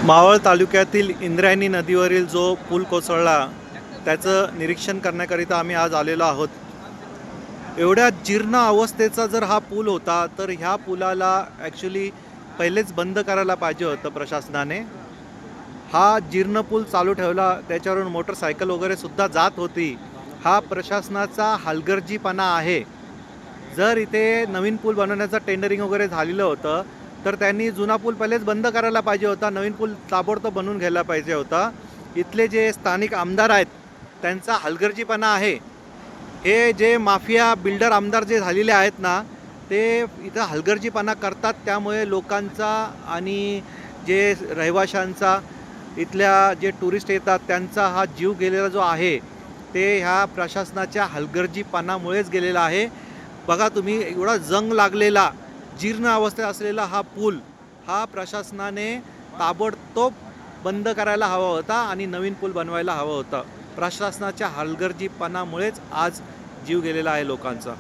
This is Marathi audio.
मावळ तालुक्यातील इंद्रायणी नदीवरील जो पूल कोसळला त्याचं निरीक्षण करण्याकरिता आम्ही आज आलेलो आहोत। एवढ्या जीर्ण अवस्थेचा जर हा पूल होता तर ह्या पुलाला ॲक्च्युली पहिलेच बंद करायला पाहिजे होतं प्रशासनाने। हा जीर्ण पूल चालू ठेवला, त्याच्यावरून मोटरसायकल वगैरे सुद्धा जात होती। हा प्रशासनाचा हलगर्जीपणा आहे। जर इथे नवीन पूल बनवण्याचं टेंडरिंग वगैरे झालेलं होतं तर त्यांनी जुना पूल पहिलेच बंद करायला पाहिजे होता, नवीन पूल ताबडतोब बनवून घ्यायला पाहिजे होता। इथले जे स्थानिक आमदार आहेत त्यांचा हलगर्जीपणा आहे। हे जे माफिया बिल्डर आमदार जे झालेले आहेत ना, ते इथं हलगर्जीपणा करतात, त्यामुळे लोकांचा आणि जे रहिवाशांचा, इथल्या जे टुरिस्ट येतात त्यांचा हा जीव गेलेला जो आहे ते ह्या प्रशासनाच्या हलगर्जीपणामुळेच गेलेला आहे। बघा तुम्ही, एवढा जंग लागलेला जीर्ण अवस्थेत असलेला हा पूल हा प्रशासनाने ताबडतोब बंद करायला हवा होता आणि नवीन पूल बनवायला हवा होता। प्रशासनाच्या हलगर्जीपणामुळेच आज जीव गेलेला आहे लोकांचा।